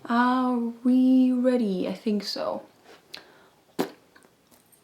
Are we ready? I think so.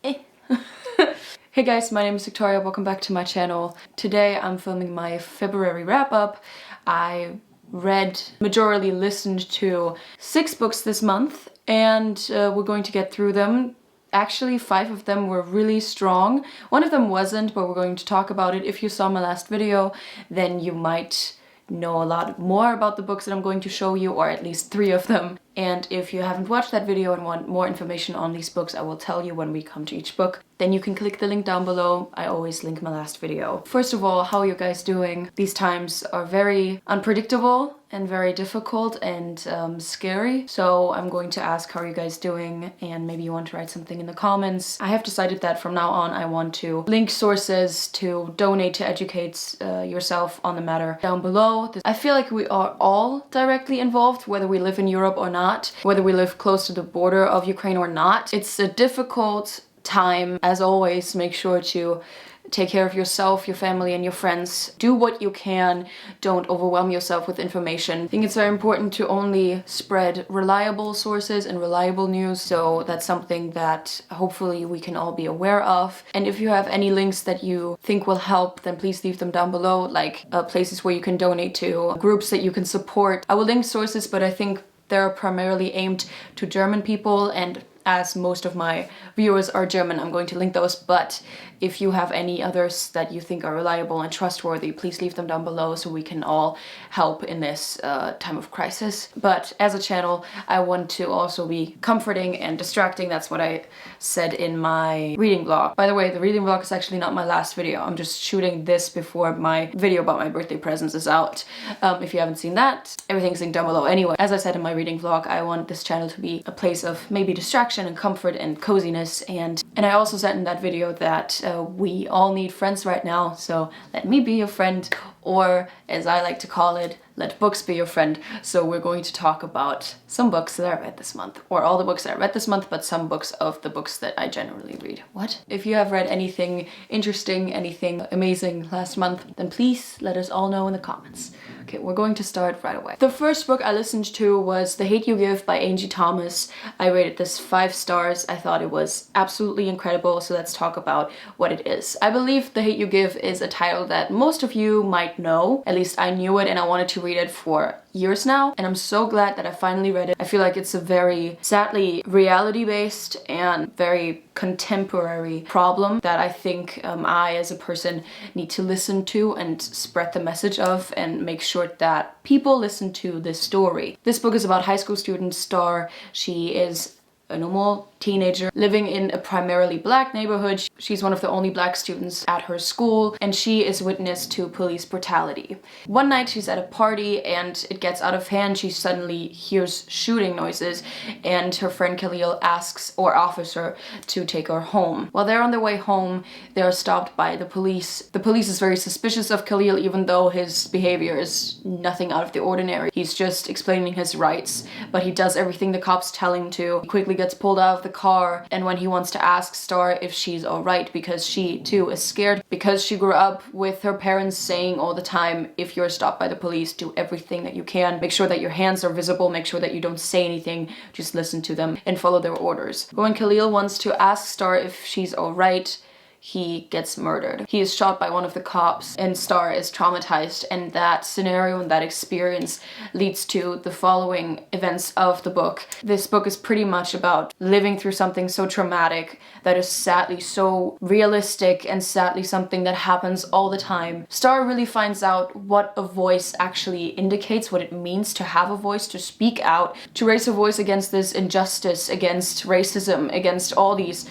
Hey guys, my name is Victoria, welcome back to my channel. Today I'm filming my February wrap-up. I majorly listened to 6 books this month, and we're going to get through them. Actually, 5 of them were really strong. One of them wasn't, but we're going to talk about it. If you saw my last video, then you might know a lot more about the books that I'm going to show you, or at least 3 of them. And if you haven't watched that video and want more information on these books, I will tell you when we come to each book. Then you can click the link down below. I always link my last video. First of all, how are you guys doing? These times are very unpredictable and very difficult and scary. So I'm going to ask how are you guys doing, and maybe you want to write something in the comments. I have decided that from now on I want to link sources to donate to educate yourself on the matter down below. I feel like we are all directly involved, whether we live in Europe or not, whether we live close to the border of Ukraine or not. It's a difficult time. As always, make sure to take care of yourself, your family, and your friends. Do what you can. Don't overwhelm yourself with information. I think it's very important to only spread reliable sources and reliable news, so that's something that hopefully we can all be aware of. And if you have any links that you think will help, then please leave them down below, like places where you can donate to, groups that you can support. I will link sources, but I think they're primarily aimed to German people, and as most of my viewers are German, I'm going to link those. But if you have any others that you think are reliable and trustworthy, please leave them down below so we can all help in this time of crisis. But as a channel, I want to also be comforting and distracting. That's what I said in my reading vlog. By the way, the reading vlog is actually not my last video. I'm just shooting this before my video about my birthday presents is out. If you haven't seen that, everything's linked down below. Anyway, as I said in my reading vlog, I want this channel to be a place of maybe distraction and comfort and coziness, and I also said in that video that we all need friends right now, so let me be your friend, or as I like to call it, let books be your friend. So we're going to talk about some books that I read this month, or all the books that I read this month, but some books of the books that I generally read. What? If you have read anything interesting, anything amazing last month, then please let us all know in the comments. Okay, we're going to start right away. The first book I listened to was The Hate U Give by Angie Thomas. I rated this 5 stars. I thought it was absolutely incredible, so let's talk about what it is. I believe The Hate U Give is a title that most of you might know. At least I knew it and I wanted to read it for years now, and I'm so glad that I finally read it. I feel like it's a very, sadly, reality-based and very contemporary problem that I think I as a person need to listen to and spread the message of, and make sure that people listen to this story. This book is about high school student Star. She is a normal teenager living in a primarily black neighborhood. She's one of the only black students at her school, and she is witness to police brutality. One night she's at a party and it gets out of hand. She suddenly hears shooting noises, and her friend Khalil asks or offers her to take her home. While they're on their way home, they are stopped by the police. The police is very suspicious of Khalil, even though his behavior is nothing out of the ordinary. He's just explaining his rights, but he does everything the cops tell him to. He quickly gets pulled out of the car, and when he wants to ask Star if she's alright, because she too is scared, because she grew up with her parents saying all the time, if you're stopped by the police, do everything that you can. Make sure that your hands are visible, make sure that you don't say anything, just listen to them and follow their orders. But when Khalil wants to ask Star if she's alright, he gets murdered. He is shot by one of the cops, and Star is traumatized, and that scenario and that experience leads to the following events of the book. This book is pretty much about living through something so traumatic that is sadly so realistic, and sadly something that happens all the time. Star really finds out what a voice actually indicates, what it means to have a voice, to speak out, to raise a voice against this injustice, against racism, against all these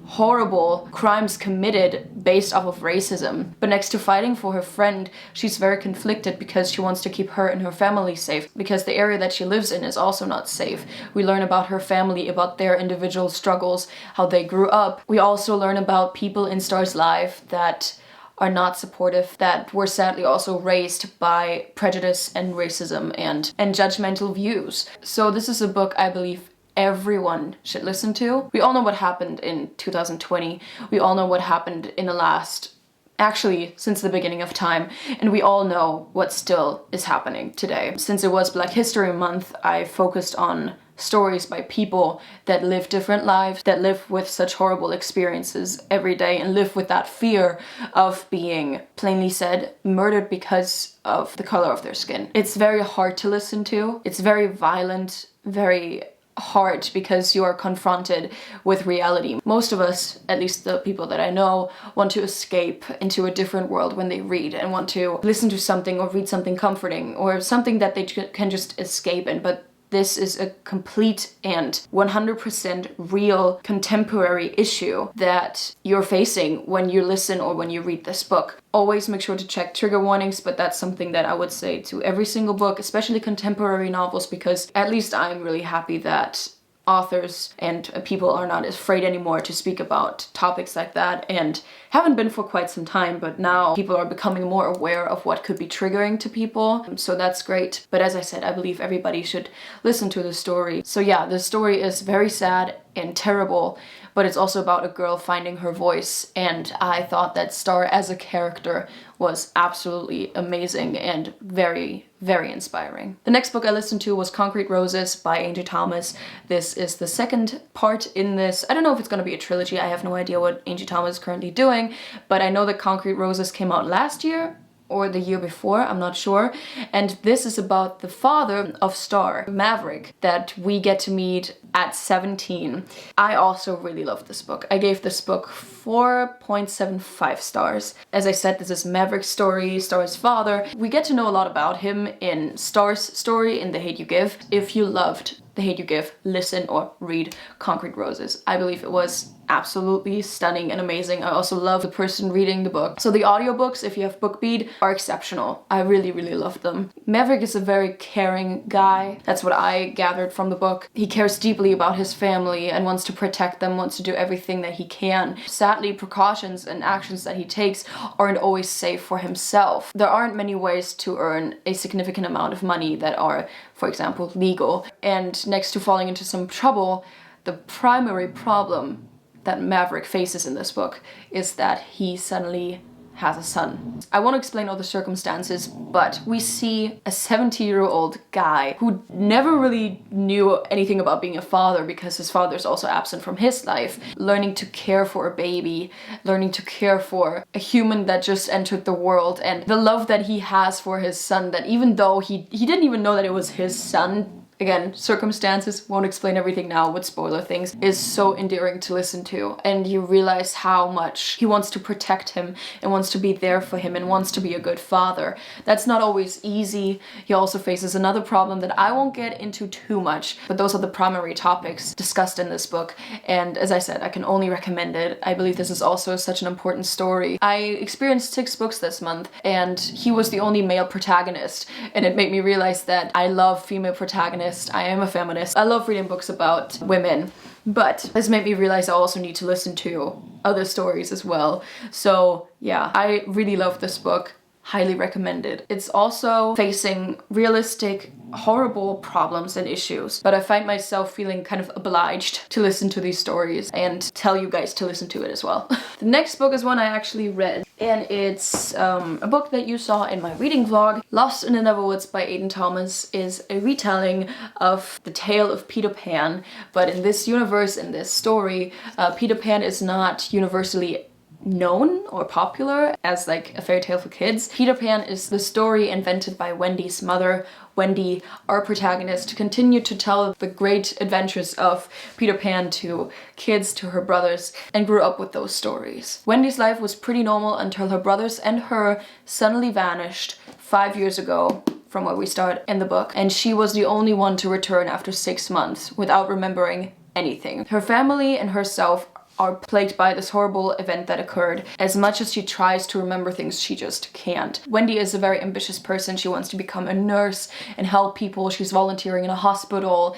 horrible crimes committed based off of racism. But next to fighting for her friend, she's very conflicted because she wants to keep her and her family safe, because the area that she lives in is also not safe. We learn about her family, about their individual struggles, how they grew up. We also learn about people in Star's life that are not supportive, that were sadly also raised by prejudice and racism and judgmental views. So this is a book I believe everyone should listen to. We all know what happened in 2020. We all know what happened in the last actually since the beginning of time, and we all know what still is happening today. Since it was Black History Month, I focused on stories by people that live different lives, that live with such horrible experiences every day and live with that fear of being, plainly said, murdered because of the color of their skin. It's very hard to listen to. It's very violent, very hard because you are confronted with reality. Most of us, at least the people that I know, want to escape into a different world when they read and want to listen to something or read something comforting or something that they can just escape in. But this is a complete and 100% real contemporary issue that you're facing when you listen or when you read this book. Always make sure to check trigger warnings, but that's something that I would say to every single book, especially contemporary novels, because at least I'm really happy that authors and people are not afraid anymore to speak about topics like that, and haven't been for quite some time, but now people are becoming more aware of what could be triggering to people, so that's great. But as I said, I believe everybody should listen to the story. So yeah, the story is very sad and terrible, but it's also about a girl finding her voice, and I thought that Star as a character was absolutely amazing and very, very inspiring. The next book I listened to was Concrete Roses by Angie Thomas. This is the second part in this. I don't know if it's going to be a trilogy. I have no idea what Angie Thomas is currently doing, but I know that Concrete Roses came out last year or the year before, I'm not sure. And this is about the father of Star, Maverick, that we get to meet at 17. I also really love this book. I gave this book 4.75 stars. As I said, this is Maverick's story, Star's father. We get to know a lot about him in Star's story in The Hate You Give. If you loved The Hate You Give, listen or read Concrete Roses. I believe it was absolutely stunning and amazing. I also love the person reading the book. So the audiobooks, if you have BookBeat, are exceptional. I really, really love them. Maverick is a very caring guy. That's what I gathered from the book. He cares deeply about his family and wants to protect them, wants to do everything that he can. Sadly, precautions and actions that he takes aren't always safe for himself. There aren't many ways to earn a significant amount of money that are, for example, legal. And next to falling into some trouble, the primary problem that Maverick faces in this book is that he suddenly has a son. I won't explain all the circumstances, but we see a 70-year-old guy who never really knew anything about being a father because his father's also absent from his life, learning to care for a baby, learning to care for a human that just entered the world, and the love that he has for his son, that even though he didn't even know that it was his son, again, circumstances, won't explain everything now with spoiler things, is so endearing to listen to. And you realize how much he wants to protect him and wants to be there for him and wants to be a good father. That's not always easy. He also faces another problem that I won't get into too much, but those are the primary topics discussed in this book. And as I said, I can only recommend it. I believe this is also such an important story. I experienced 6 books this month, and he was the only male protagonist, and it made me realize that I love female protagonists. I am a feminist. I love reading books about women, but this made me realize I also need to listen to other stories as well. So yeah, I really love this book. Highly recommend it. It's also facing realistic, horrible problems and issues, but I find myself feeling kind of obliged to listen to these stories and tell you guys to listen to it as well. The next book is one I actually read, and it's a book that you saw in my reading vlog. Lost in the Neverwoods by Aiden Thomas is a retelling of the tale of Peter Pan, but in this universe, in this story, Peter Pan is not universally known or popular as like a fairy tale for kids. Peter Pan is the story invented by Wendy's mother. Wendy, our protagonist, continued to tell the great adventures of Peter Pan to kids, to her brothers, and grew up with those stories. Wendy's life was pretty normal until her brothers and her suddenly vanished 5 years ago from where we start in the book, and she was the only one to return after 6 months without remembering anything. Her family and herself are plagued by this horrible event that occurred. As much as she tries to remember things, she just can't. Wendy is a very ambitious person. She wants to become a nurse and help people. She's volunteering in a hospital,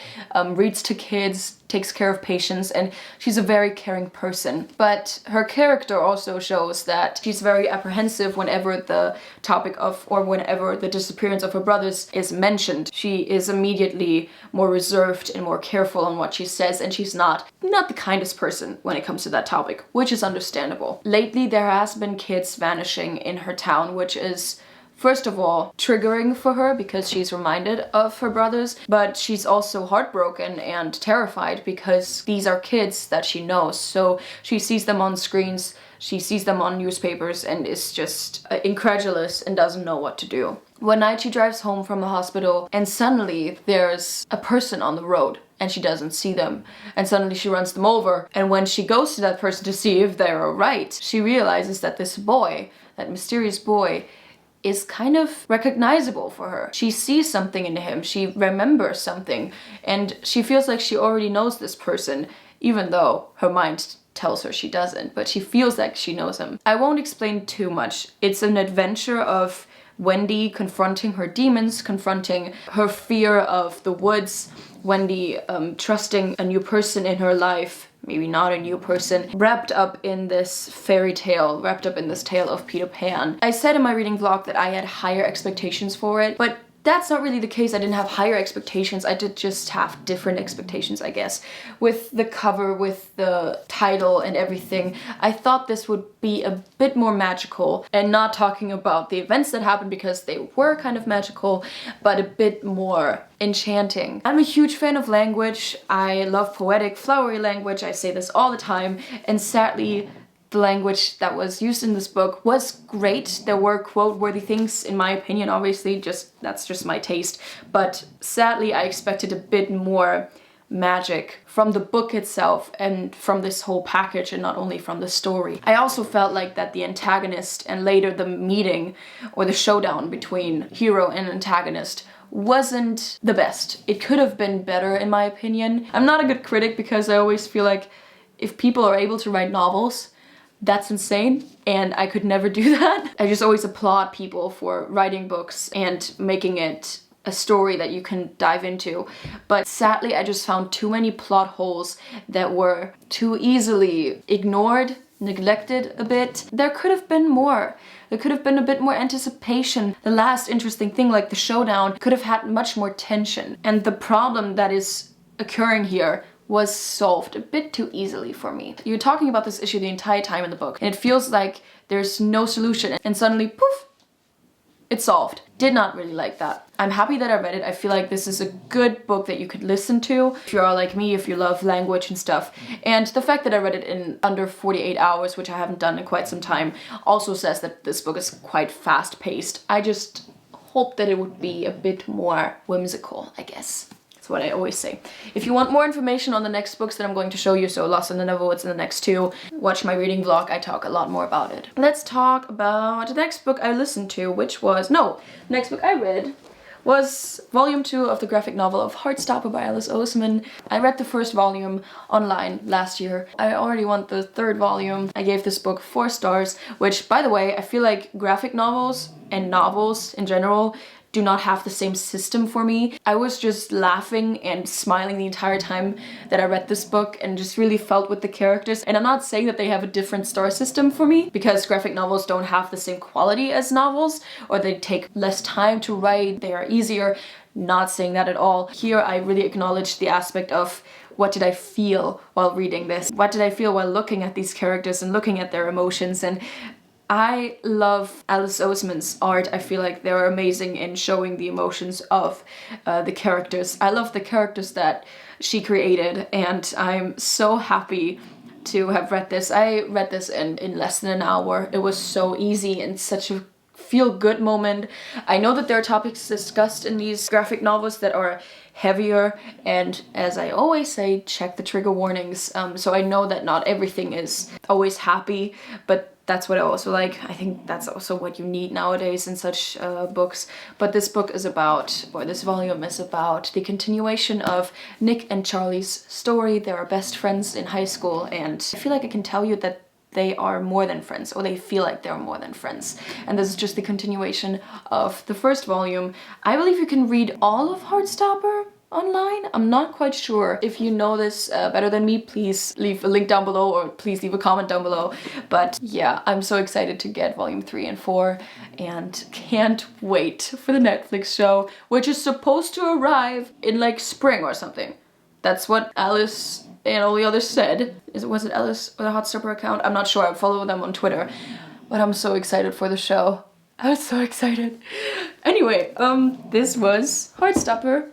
reads to kids, takes care of patients, and she's a very caring person. But her character also shows that she's very apprehensive whenever the topic of, or whenever the disappearance of her brothers is mentioned. She is immediately more reserved and more careful on what she says, and she's not the kindest person when it comes to that topic, which is understandable. Lately, there has been kids vanishing in her town, which is, first of all, triggering for her because she's reminded of her brothers, but she's also heartbroken and terrified because these are kids that she knows. So she sees them on screens, she sees them on newspapers, and is just incredulous and doesn't know what to do. One night she drives home from the hospital and suddenly there's a person on the road and she doesn't see them. And suddenly she runs them over, and when she goes to that person to see if they're alright, she realizes that this boy, that mysterious boy, is kind of recognizable for her. She sees something in him, she remembers something, and she feels like she already knows this person, even though her mind tells her she doesn't, but she feels like she knows him. I won't explain too much. It's an adventure of Wendy confronting her demons, confronting her fear of the woods, Wendy trusting a new person in her life, maybe not a new person, wrapped up in this fairy tale, wrapped up in this tale of Peter Pan. I said in my reading vlog that I had higher expectations for it, but that's not really the case. I didn't have higher expectations, I did just have different expectations, I guess. With the cover, with the title and everything, I thought this would be a bit more magical, and not talking about the events that happened because they were kind of magical, but a bit more enchanting. I'm a huge fan of language. I love poetic, flowery language. I say this all the time, and sadly, the language that was used in this book was great. There were quote-worthy things, in my opinion, obviously, that's just my taste. But sadly, I expected a bit more magic from the book itself and from this whole package, and not only from the story. I also felt like that the antagonist and later the meeting or the showdown between hero and antagonist wasn't the best. It could have been better, in my opinion. I'm not a good critic because I always feel like if people are able to write novels, that's insane, and I could never do that. I just always applaud people for writing books and making it a story that you can dive into. But sadly, I just found too many plot holes that were too easily ignored, neglected a bit. There could have been more. There could have been a bit more anticipation. The last interesting thing, like the showdown, could have had much more tension. And the problem that is occurring here was solved a bit too easily for me. You're talking about this issue the entire time in the book, and it feels like there's no solution, and suddenly, poof, it's solved. Did not really like that. I'm happy that I read it. I feel like this is a good book that you could listen to if you're like me, if you love language and stuff. And the fact that I read it in under 48 hours, which I haven't done in quite some time, also says that this book is quite fast-paced. I just hope that it would be a bit more whimsical, I guess. That's what I always say. If you want more information on the next books that I'm going to show you, so Lost in the Neverwoods and the next two, watch my reading vlog, I talk a lot more about it. Let's talk about the next book I listened to, which was, the next book I read was volume 2 of the graphic novel of Heartstopper by Alice Oseman. I read the first volume online last year. I already want the third volume. I gave this book 4 stars, which, by the way, I feel like graphic novels and novels in general do not have the same system for me. I was just laughing and smiling the entire time that I read this book and just really felt with the characters. And I'm not saying that they have a different star system for me, because graphic novels don't have the same quality as novels, or they take less time to write, they are easier. Not saying that at all. Here I really acknowledge the aspect of what did I feel while reading this? What did I feel while looking at these characters and looking at their emotions? And I love Alice Oseman's art. I feel like they're amazing in showing the emotions of the characters. I love the characters that she created, and I'm so happy to have read this. I read this in less than an hour. It was so easy and such a feel-good moment. I know that there are topics discussed in these graphic novels that are heavier, and as I always say, check the trigger warnings. So I know that not everything is always happy, but that's what I also like. I think that's also what you need nowadays in such books. But this book is about, or this volume is about, the continuation of Nick and Charlie's story. They are best friends in high school, and I feel like I can tell you that they are more than friends, or they feel like they're more than friends. And this is just the continuation of the first volume. I believe you can read all of Heartstopper online. I'm not quite sure. If you know this better than me, please leave a link down below or please leave a comment down below. But yeah, I'm so excited to get volume 3 and 4 and can't wait for the Netflix show, which is supposed to arrive in like spring or something. That's what Alice and all the others said. Was it Alice or the Heartstopper account? I'm not sure. I follow them on Twitter. But I'm so excited for the show. I was so excited. Anyway, this was Heartstopper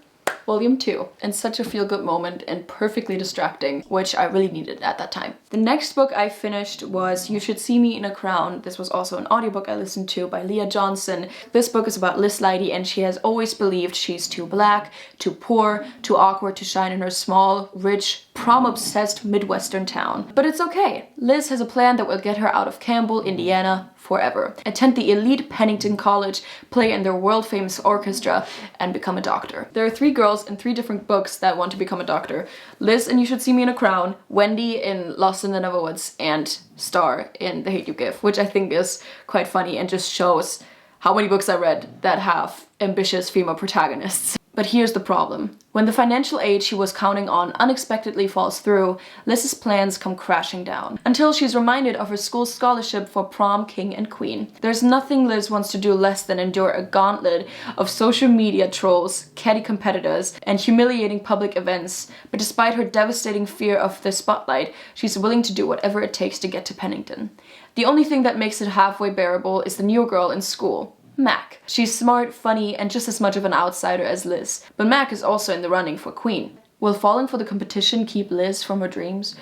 Volume 2, and such a feel-good moment and perfectly distracting, which I really needed at that time. The next book I finished was You Should See Me in a Crown. This was also an audiobook I listened to by Leah Johnson. This book is about Liz Leidy, and she has always believed she's too black, too poor, too awkward to shine in her small, rich, prom-obsessed Midwestern town. But it's okay. Liz has a plan that will get her out of Campbell, Indiana, forever. Attend the elite Pennington College, play in their world-famous orchestra, and become a doctor. There are 3 girls in 3 different books that want to become a doctor. Liz in You Should See Me in a Crown, Wendy in Lost in the Neverwoods, and Star in The Hate You Give, which I think is quite funny and just shows how many books I read that have ambitious female protagonists. But here's the problem. When the financial aid she was counting on unexpectedly falls through, Liz's plans come crashing down. Until she's reminded of her school's scholarship for prom king and queen. There's nothing Liz wants to do less than endure a gauntlet of social media trolls, catty competitors, and humiliating public events. But despite her devastating fear of the spotlight, she's willing to do whatever it takes to get to Pennington. The only thing that makes it halfway bearable is the new girl in school, Mac. She's smart, funny, and just as much of an outsider as Liz. But Mac is also in the running for queen. Will falling for the competition keep Liz from her dreams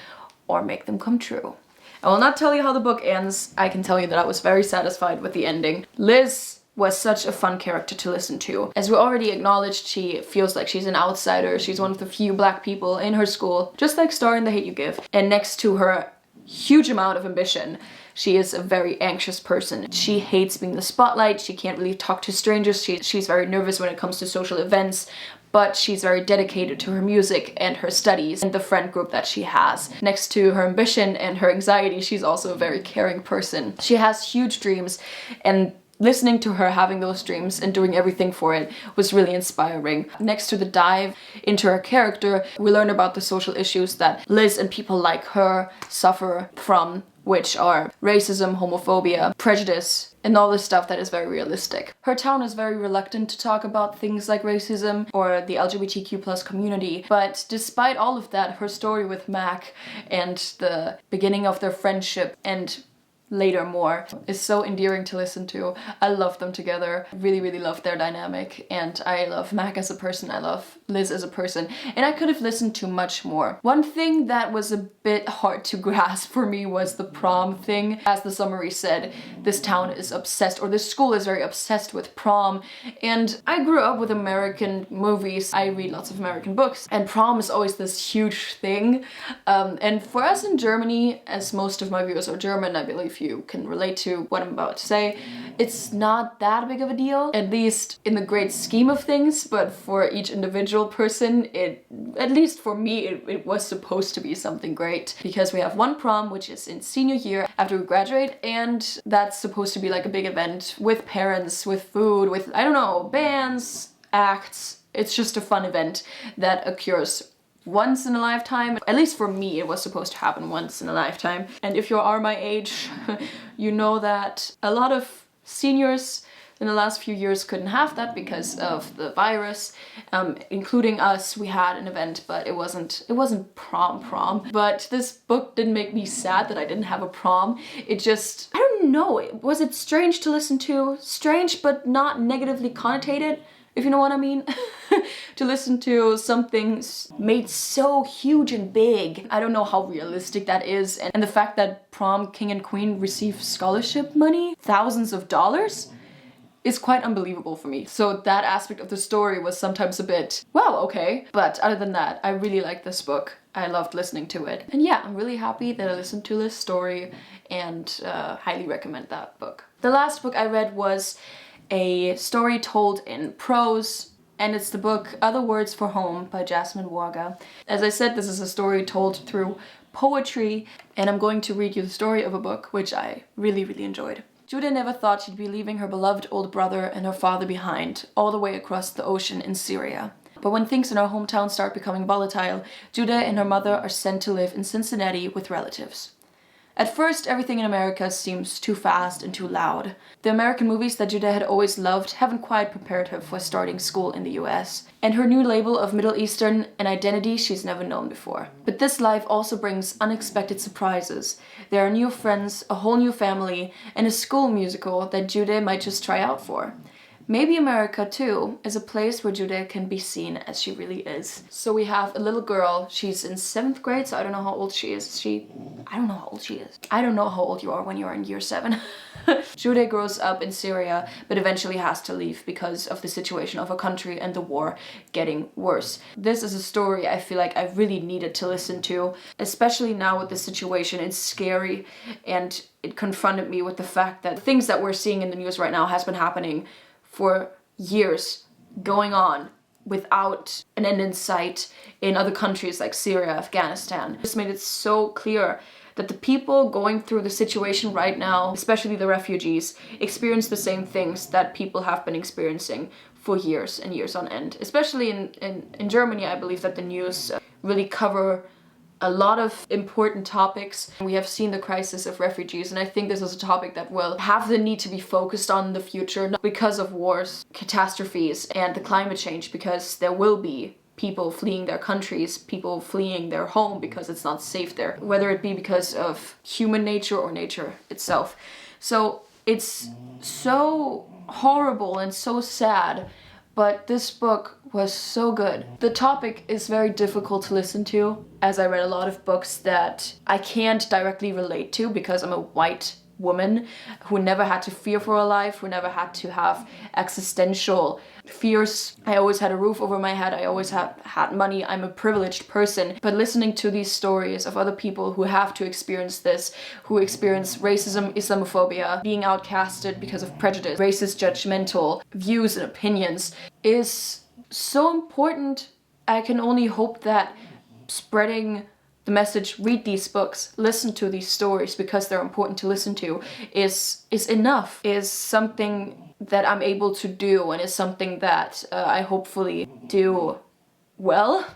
or make them come true? I will not tell you how the book ends. I can tell you that I was very satisfied with the ending. Liz was such a fun character to listen to. As we already acknowledged, she feels like she's an outsider. She's one of the few black people in her school, just like Star in The Hate You Give. And next to her huge amount of ambition, she is a very anxious person. She hates being the spotlight. She can't really talk to strangers. She's very nervous when it comes to social events, but she's very dedicated to her music and her studies and the friend group that she has. Next to her ambition and her anxiety, she's also a very caring person. She has huge dreams, and listening to her having those dreams and doing everything for it was really inspiring. Next to the dive into her character, we learn about the social issues that Liz and people like her suffer from, which are racism, homophobia, prejudice, and all this stuff that is very realistic. Her town is very reluctant to talk about things like racism or the LGBTQ+ community, but despite all of that, her story with Mac and the beginning of their friendship and later more is so endearing to listen to. I love them together. Really, really love their dynamic, and I love Mac as a person. I love Liz as a person, and I could have listened to much more. One thing that was a bit hard to grasp for me was the prom thing. As the summary said, this town is obsessed, or this school is very obsessed with prom, and I grew up with American movies. I read lots of American books, and prom is always this huge thing. And for us in Germany, as most of my viewers are German, I believe you can relate to what I'm about to say, it's not that big of a deal, at least in the great scheme of things, but for each individual person, at least for me, it was supposed to be something great, because we have one prom, which is in senior year after we graduate, and that's supposed to be like a big event with parents, with food, with, I don't know, bands, acts. It's just a fun event that occurs once in a lifetime. At least for me, it was supposed to happen once in a lifetime. And if you are my age, you know that a lot of seniors in the last few years couldn't have that because of the virus. Including us, we had an event, but it wasn't prom. But this book didn't make me sad that I didn't have a prom. It just, I don't know, was it strange to listen to? Strange, but not negatively connotated, if you know what I mean. To listen to something made so huge and big. I don't know how realistic that is. And the fact that prom king and queen receive scholarship money, thousands of dollars, is quite unbelievable for me. So that aspect of the story was sometimes a bit, wow, okay. But other than that, I really liked this book. I loved listening to it. And yeah, I'm really happy that I listened to this story, and highly recommend that book. The last book I read was a story told in prose, and it's the book Other Words for Home by Jasmine Warga. As I said, this is a story told through poetry, and I'm going to read you the story of a book which I really, really enjoyed. Judah never thought she'd be leaving her beloved old brother and her father behind, all the way across the ocean in Syria. But when things in her hometown start becoming volatile, Judah and her mother are sent to live in Cincinnati with relatives. At first, everything in America seems too fast and too loud. The American movies that Judah had always loved haven't quite prepared her for starting school in the US, and her new label of Middle Eastern, an identity she's never known before. But this life also brings unexpected surprises. There are new friends, a whole new family, and a school musical that Judah might just try out for. Maybe America, too, is a place where Judah can be seen as she really is. So we have a little girl. She's in 7th grade, so I don't know how old she is. I don't know how old she is. I don't know how old you are when you're in year 7. Judah grows up in Syria, but eventually has to leave because of the situation of her country and the war getting worse. This is a story I feel like I really needed to listen to, especially now with the situation. It's scary, and it confronted me with the fact that things that we're seeing in the news right now has been happening for years, going on without an end in sight in other countries like Syria, Afghanistan. This made it so clear that the people going through the situation right now, especially the refugees, experience the same things that people have been experiencing for years and years on end. Especially in Germany, I believe that the news really cover a lot of important topics. We have seen the crisis of refugees, and I think this is a topic that will have the need to be focused on in the future, not because of wars, catastrophes, and the climate change, because there will be people fleeing their countries, people fleeing their home because it's not safe there, whether it be because of human nature or nature itself. So it's so horrible and so sad, but this book was so good. The topic is very difficult to listen to, as I read a lot of books that I can't directly relate to because I'm a white woman who never had to fear for her life, who never had to have existential fears. I always had a roof over my head, I always had money, I'm a privileged person. But listening to these stories of other people who have to experience this, who experience racism, Islamophobia, being outcasted because of prejudice, racist, judgmental views and opinions, is so important. I can only hope that spreading the message, read these books, listen to these stories because they're important to listen to, is enough, is something that I'm able to do, and is something that I hopefully do well.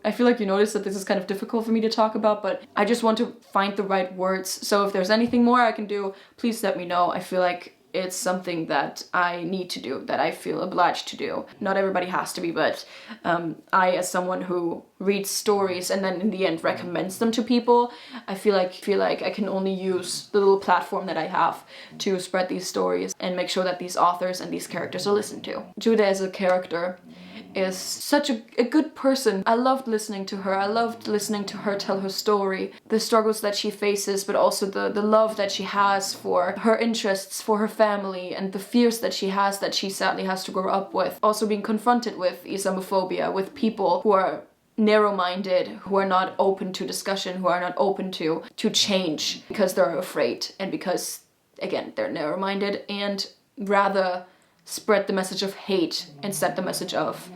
I feel like you notice that this is kind of difficult for me to talk about, but I just want to find the right words. So if there's anything more I can do, please let me know. I feel like it's something that I need to do, that I feel obliged to do. Not everybody has to be, but I, as someone who reads stories and then in the end recommends them to people, I feel like I can only use the little platform that I have to spread these stories and make sure that these authors and these characters are listened to. Judah as a character is such a good person. I loved listening to her. I loved listening to her tell her story, the struggles that she faces, but also the love that she has for her interests, for her family, and the fears that she has that she sadly has to grow up with. Also being confronted with Islamophobia, with people who are narrow-minded, who are not open to discussion, who are not open to change because they're afraid and because, again, they're narrow-minded and rather spread the message of hate instead the message of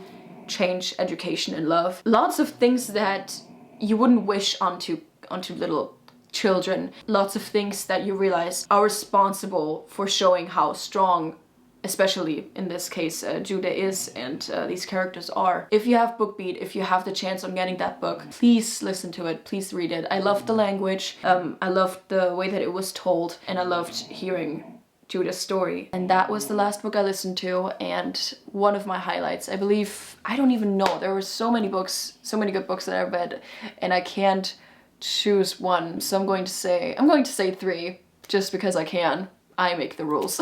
change, education, and love. Lots of things that you wouldn't wish onto little children. Lots of things that you realize are responsible for showing how strong, especially in this case, Judah is and these characters are. If you have BookBeat, if you have the chance on getting that book, please listen to it, please read it. I loved the language, I loved the way that it was told, and I loved hearing Judah's story. And that was the last book I listened to, and one of my highlights. I believe, I don't even know, there were so many books, so many good books that I read, and I can't choose one, so I'm going to say 3, just because I can. I make the rules.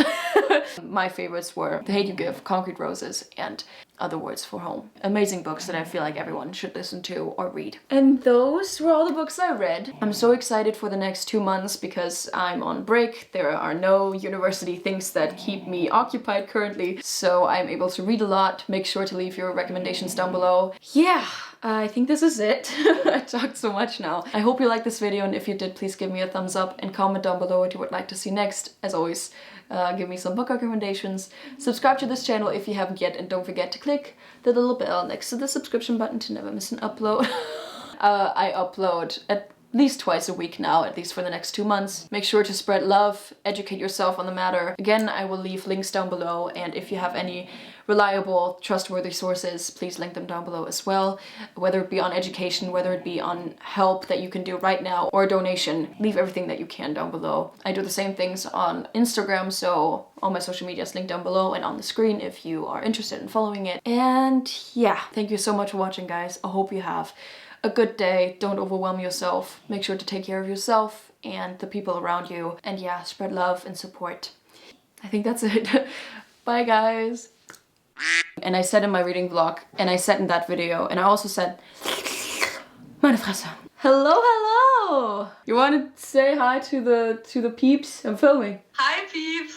My favorites were The Hate You Give, Concrete Roses, and Other Words for Home. Amazing books that I feel like everyone should listen to or read. And those were all the books I read. I'm so excited for the next 2 months because I'm on break. There are no university things that keep me occupied currently, so I'm able to read a lot. Make sure to leave your recommendations down below. Yeah, I think this is it. I talked so much now. I hope you liked this video, and if you did, please give me a thumbs up and comment down below what you would like to see next. As always, give me some book recommendations. Subscribe to this channel if you haven't yet, and don't forget to click the little bell next to the subscription button to never miss an upload. I upload at least twice a week now, at least for the next 2 months. Make sure to spread love, educate yourself on the matter. Again, I will leave links down below, and if you have any reliable, trustworthy sources, please link them down below as well. Whether it be on education, whether it be on help that you can do right now, or a donation, leave everything that you can down below. I do the same things on Instagram, so all my social media is linked down below and on the screen if you are interested in following it. And yeah, thank you so much for watching, guys. I hope you have a good day. Don't overwhelm yourself. Make sure to take care of yourself and the people around you. And yeah, spread love and support. I think that's it. Bye, guys. And I said in my reading vlog, and I said in that video, and I also said, meine Fresse. Hello, hello! You want to say hi to the peeps? I'm filming. Hi, peeps!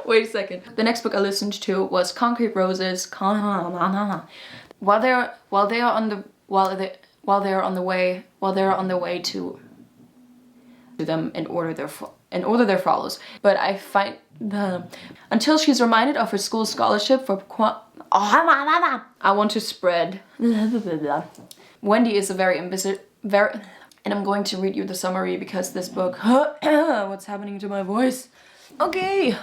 Wait a second. The next book I listened to was Concrete Roses. While they're on the way to them in order there follows. But I find until she's reminded of her school scholarship for I want to spread. Wendy is a very and I'm going to read you the summary because this book what's happening to my voice? Okay.